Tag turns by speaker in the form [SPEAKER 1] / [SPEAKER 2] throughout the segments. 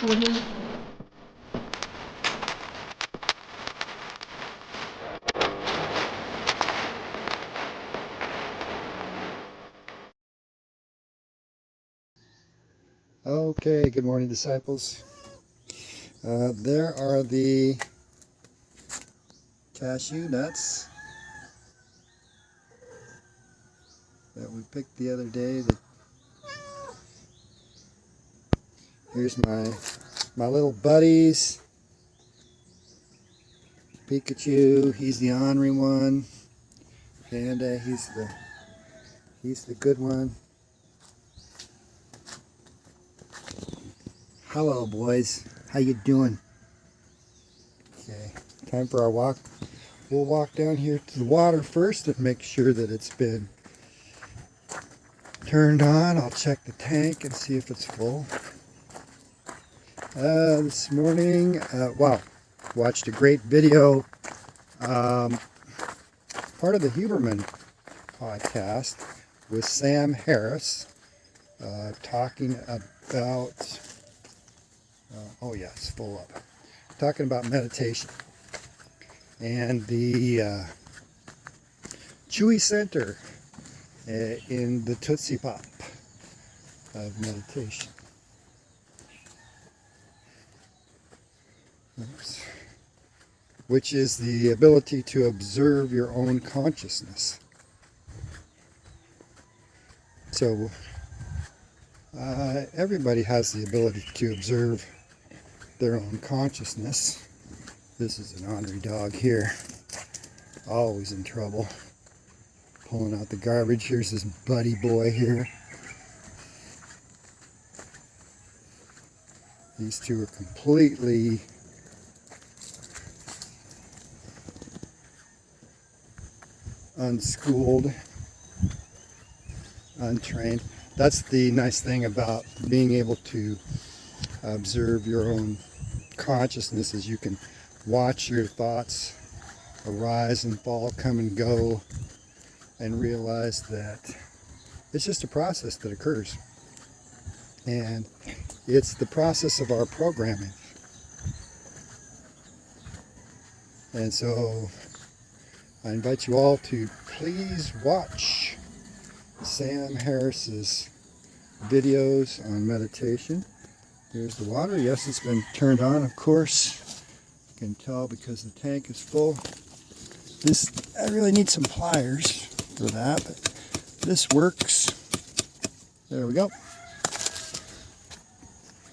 [SPEAKER 1] Okay, good morning, disciples. There are the cashew nuts that we picked the other day. Here's my little buddies. Pikachu, he's the ornery one. Panda, he's the good one. Hello, boys. How you doing? Okay, time for our walk. We'll walk down here to the water first and make sure that it's been turned on. I'll check the tank and see if it's full. This morning, wow, watched a great video, part of the Huberman podcast with Sam Harris, talking about, oh yeah, it's full up, talking about meditation and the Chewy Center in the Tootsie Pop of meditation. Oops. Which is the ability to observe your own consciousness. So everybody has the ability to observe their own consciousness. This is an ornery dog here, always in trouble, pulling out the garbage. Here's this buddy boy here. These two are completely unschooled, untrained. That's the nice thing about being able to observe your own consciousness, is you can watch your thoughts arise and fall, come and go, and realize that it's just a process that occurs. And it's the process of our programming. And so I invite you all to please watch Sam Harris's videos on meditation. Here's the water. Yes, it's been turned on, of course. You can tell because the tank is full. I really need some pliers for that, but this works. There we go.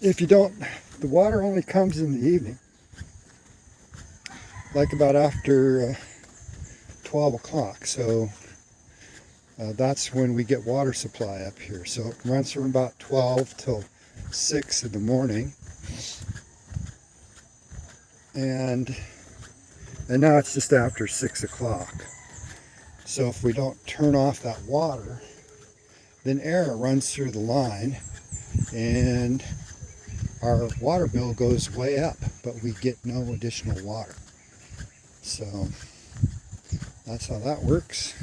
[SPEAKER 1] If you don't, the water only comes in the evening, like about after 12 o'clock, so that's when we get water supply up here. So it runs from about 12 till 6 in the morning, and now it's just after 6 o'clock. So if we don't turn off that water, then air runs through the line and our water bill goes way up, but we get no additional water. So that's how that works.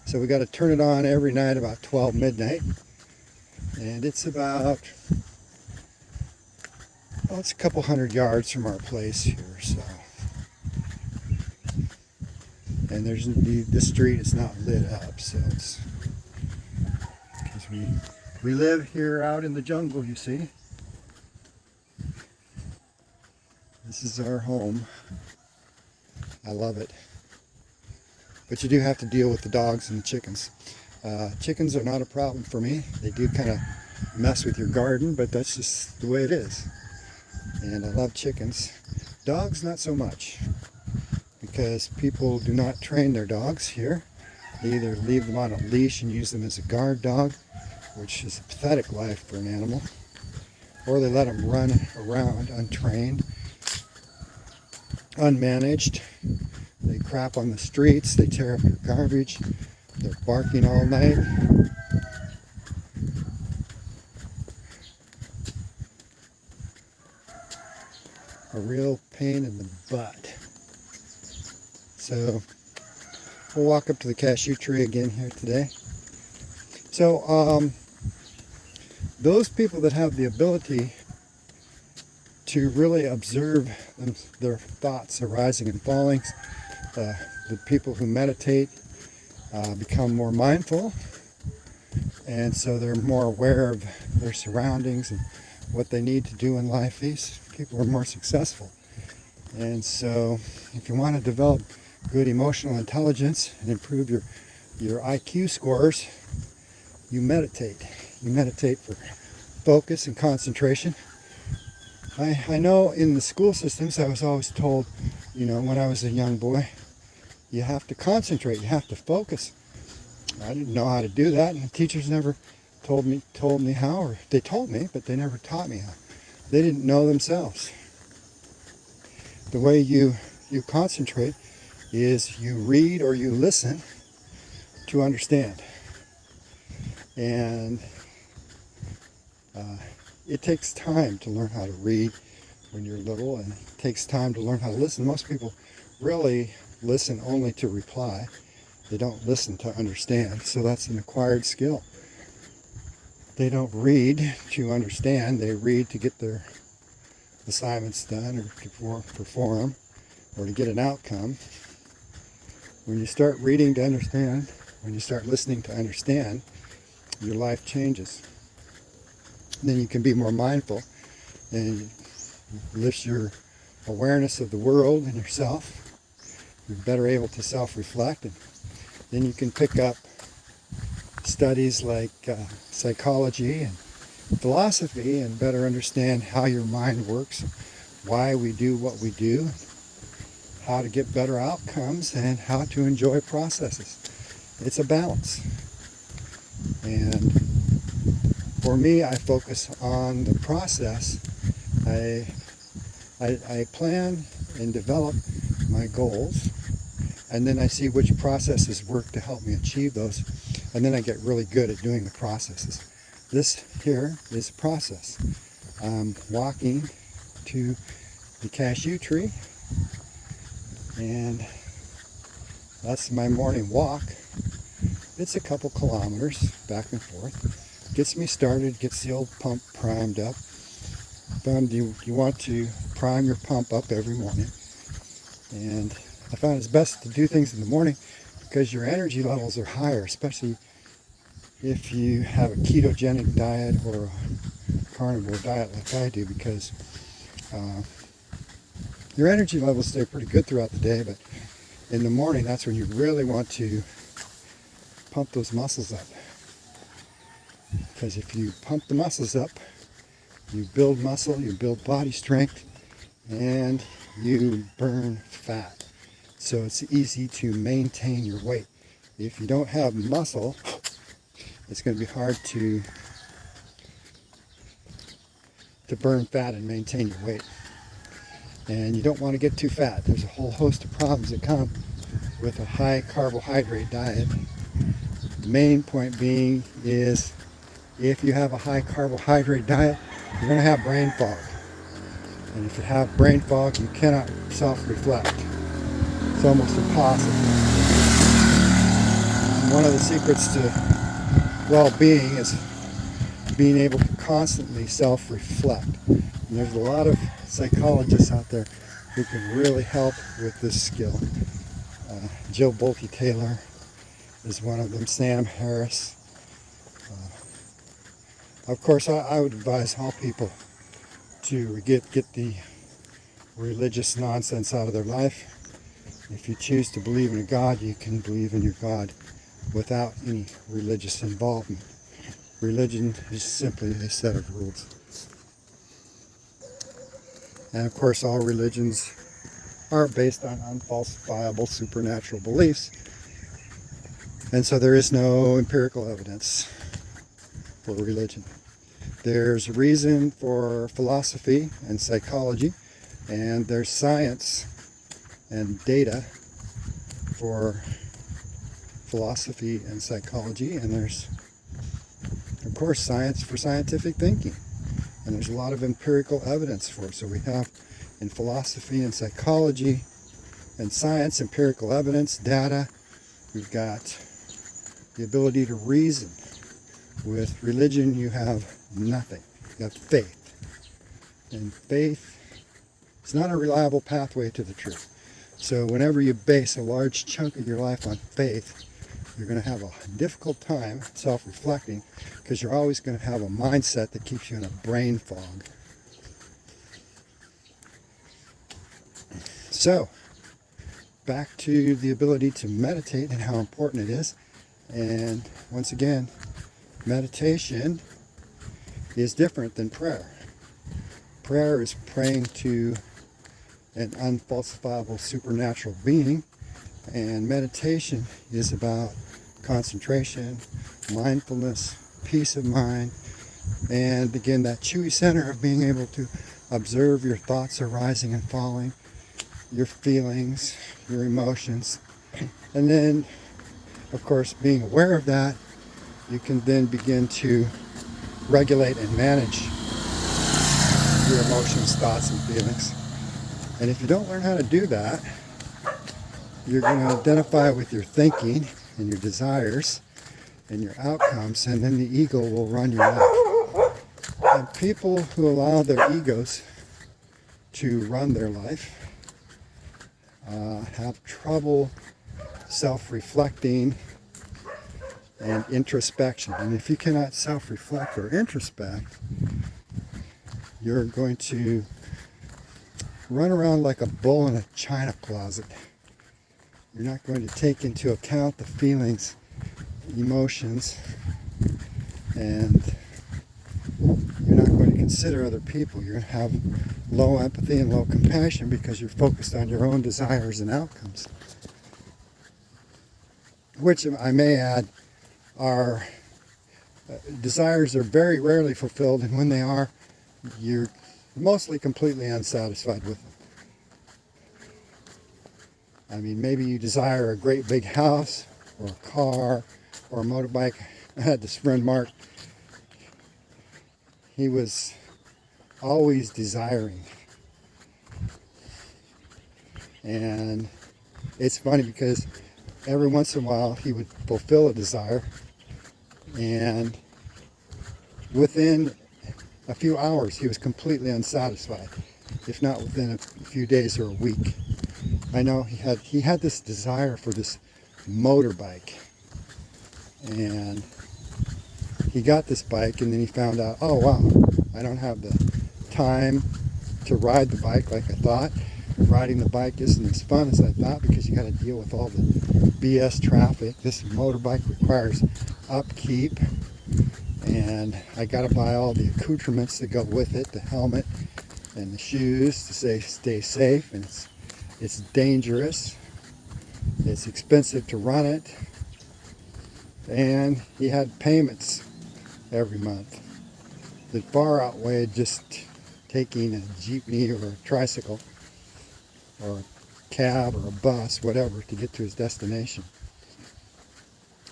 [SPEAKER 1] So we got to turn it on every night about 12 midnight, and it's about, well, it's a couple hundred yards from our place here. So, and there's the street is not lit up, so it's because we live here out in the jungle, you see. This is our home. I love it. But you do have to deal with the dogs and the chickens. Chickens are not a problem for me. They do kind of mess with your garden, but that's just the way it is. And I love chickens. Dogs, not so much, because people do not train their dogs here. They either leave them on a leash and use them as a guard dog, which is a pathetic life for an animal, or they let them run around untrained, unmanaged. They crap on the streets, they tear up your garbage, they're barking all night. A real pain in the butt. So we'll walk up to the cashew tree again here today. So those people that have the ability to really observe their thoughts arising and falling. The people who meditate become more mindful, and so they're more aware of their surroundings and what they need to do in life. These people are more successful. And so if you want to develop good emotional intelligence and improve your IQ scores, you meditate. You meditate for focus and concentration. I know in the school systems I was always told, when I was a young boy, you have to concentrate, you have to focus. I didn't know how to do that, and the teachers never told me how, or they told me, but they never taught me how. They didn't know themselves. The way you concentrate is you read or you listen to understand. And it takes time to learn how to read when you're little, and it takes time to learn how to listen. Most people really listen only to reply. They don't listen to understand, so that's an acquired skill. They don't read to understand, they read to get their assignments done or to perform or to get an outcome. When you start reading to understand, when you start listening to understand, your life changes. And then you can be more mindful and lift your awareness of the world and yourself. You're better able to self-reflect, and then you can pick up studies like psychology and philosophy and better understand how your mind works, why we do what we do, how to get better outcomes, and how to enjoy processes. It's a balance. And for me, I focus on the process. I plan and develop my goals, and then I see which processes work to help me achieve those, and then I get really good at doing the processes. This here is a process. I'm walking to the cashew tree, and that's my morning walk. It's a couple kilometers back and forth. Gets me started, gets the old pump primed up. You want to prime your pump up every morning. And I found it's best to do things in the morning because your energy levels are higher, especially if you have a ketogenic diet or a carnivore diet like I do, because your energy levels stay pretty good throughout the day, but in the morning, that's when you really want to pump those muscles up. Because if you pump the muscles up, you build muscle, you build body strength, and you burn fat. So it's easy to maintain your weight. If you don't have muscle, it's going to be hard to burn fat and maintain your weight. And you don't want to get too fat. There's a whole host of problems that come with a high carbohydrate diet. The main point being is if you have a high carbohydrate diet, you're going to have brain fog. And if you have brain fog, you cannot self-reflect. It's almost impossible. And one of the secrets to well-being is being able to constantly self-reflect. And there's a lot of psychologists out there who can really help with this skill. Jill Bolte Taylor is one of them, Sam Harris. Of course, I would advise all people to get the religious nonsense out of their life. If you choose to believe in a God, you can believe in your God without any religious involvement. Religion is simply a set of rules. And of course, all religions are based on unfalsifiable supernatural beliefs. And so there is no empirical evidence for religion. There's reason for philosophy and psychology, and there's science and data for philosophy and psychology, and there's, of course, science for scientific thinking. And there's a lot of empirical evidence for it. So we have in philosophy and psychology and science, empirical evidence, data. We've got the ability to reason. With religion, you have nothing. You have faith. And faith It's not a reliable pathway to the truth. So whenever you base a large chunk of your life on faith, you're going to have a difficult time self-reflecting, because you're always going to have a mindset that keeps you in a brain fog. So, back to the ability to meditate and how important it is. And once again, meditation is different than prayer. Prayer is praying to an unfalsifiable supernatural being, and meditation is about concentration, mindfulness, peace of mind, and again that chewy center of being able to observe your thoughts arising and falling, your feelings, your emotions, and then of course being aware of that, you can then begin to regulate and manage your emotions, thoughts, and feelings. And if you don't learn how to do that, you're going to identify with your thinking and your desires and your outcomes, and then the ego will run your life. And people who allow their egos to run their life have trouble self-reflecting and introspection. And if you cannot self-reflect or introspect, you're going to run around like a bull in a china closet. You're not going to take into account the feelings, emotions, and you're not going to consider other people. You're going to have low empathy and low compassion because you're focused on your own desires and outcomes. Which, I may add, are desires are very rarely fulfilled, and when they are, you're mostly completely unsatisfied with them. I mean, maybe you desire a great big house, or a car, or a motorbike. I had this friend, Mark. He was always desiring. And it's funny because every once in a while he would fulfill a desire, and within a few hours he was completely unsatisfied, if not within a few days or a week. I know he had this desire for this motorbike, and he got this bike, and then he found out, oh wow, I don't have the time to ride the bike like I thought. Riding the bike isn't as fun as I thought because you got to deal with all the BS traffic. This motorbike requires upkeep, and I got to buy all the accoutrements that go with it, the helmet and the shoes to stay safe, and it's dangerous, it's expensive to run it, and he had payments every month that far outweighed just taking a jeepney or a tricycle or a cab or a bus, whatever, to get to his destination.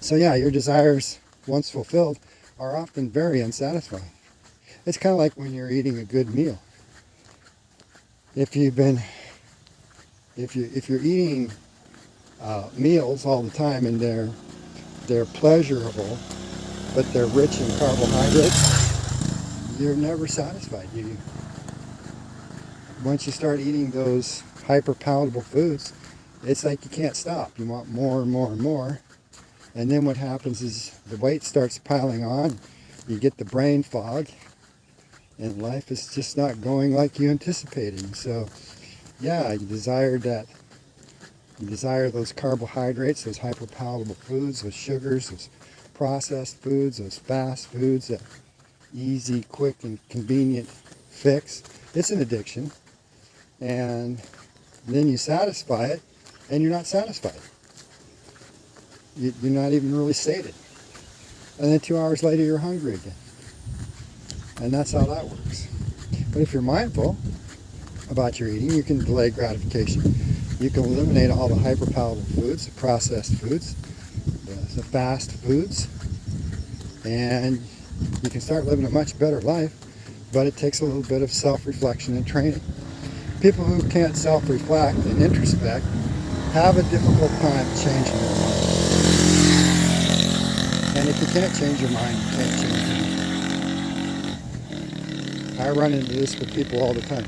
[SPEAKER 1] So yeah, your desires, once fulfilled, are often very unsatisfying. It's kind of like when you're eating a good meal. If you're eating meals all the time and they're pleasurable, but they're rich in carbohydrates, you're never satisfied. Once you start eating those hyper palatable foods, it's like you can't stop. You want more and more and more. And then what happens is the weight starts piling on, you get the brain fog, and life is just not going like you anticipated. So yeah, you desire those carbohydrates, those hyper palatable foods, those sugars, those processed foods, those fast foods, that easy, quick, and convenient fix. It's an addiction. And then you satisfy it, and you're not satisfied. You're not even really sated. And then 2 hours later, you're hungry again. And that's how that works. But if you're mindful about your eating, you can delay gratification. You can eliminate all the hyperpalatable foods, the processed foods, the fast foods, and you can start living a much better life, but it takes a little bit of self-reflection and training. People who can't self-reflect and introspect have a difficult time changing their mind. And if you can't change your mind, you can't change your mind. I run into this with people all the time.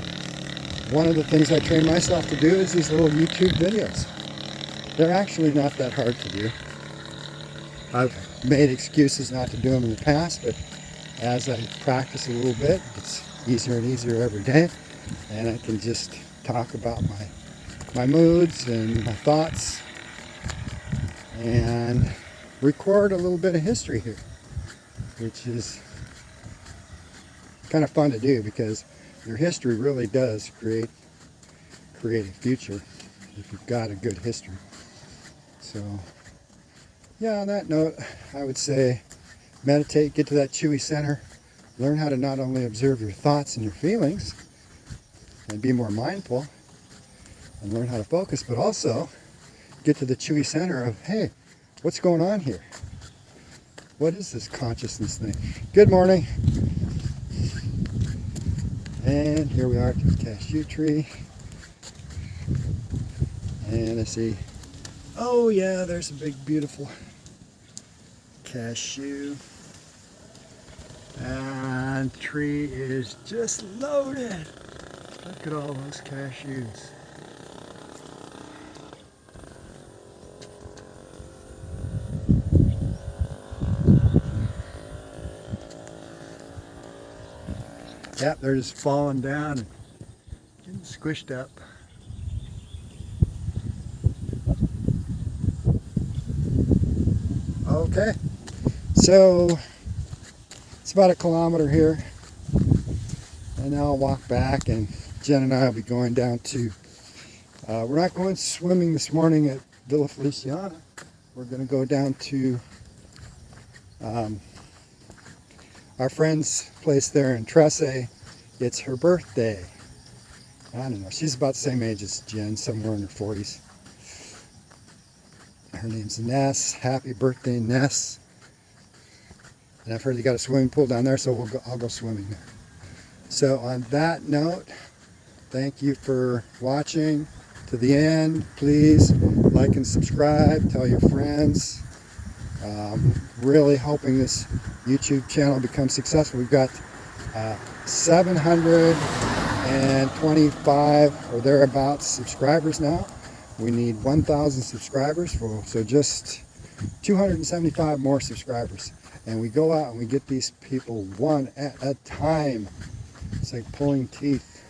[SPEAKER 1] one of the things I train myself to do is these little YouTube videos. They're actually not that hard to do. I've made excuses not to do them in the past, but as I practice a little bit, it's easier and easier every day, and I can just talk about my moods and my thoughts and record a little bit of history here, which is kind of fun to do because your history really does create a future if you've got a good history. So yeah, on that note, I would say meditate, get to that Chewy center, learn how to not only observe your thoughts and your feelings and be more mindful and learn how to focus, but also get to the Chewy center of, hey, what's going on here? What is this consciousness thing? Good morning. And here we are to the cashew tree. And I see, oh yeah, there's a big beautiful cashew. And the tree is just loaded. Look at all those cashews. Yep, they're just falling down and getting squished up. Okay, so it's about 1 kilometer here, and now I'll walk back, and Jen and I will be going down to, we're not going swimming this morning at Villa Feliciana. We're going to go down to our friend's place there in Trece. It's her birthday. I don't know, she's about the same age as Jen, somewhere in her 40s. Her name's Ness. Happy birthday, Ness. And I've heard they got a swimming pool down there, so I'll go swimming there. So on that note, thank you for watching to the end. Please like and subscribe. Tell your friends. Really hoping this YouTube channel becomes successful. We've got 725 or thereabouts subscribers now. We need 1,000 subscribers, so just 275 more subscribers. And we go out and we get these people one at a time. It's like pulling teeth,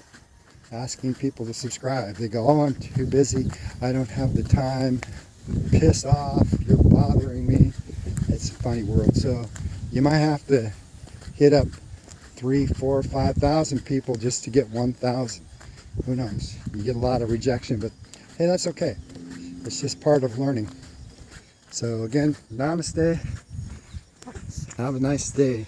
[SPEAKER 1] asking people to subscribe. They go, oh, I'm too busy. I don't have the time. Piss off. You're bothering me. It's a funny world. So you might have to hit up 3,000, 4,000, 5,000 people just to get 1,000. Who knows? You get a lot of rejection, but hey, that's okay. It's just part of learning. So again, namaste. Have a nice day.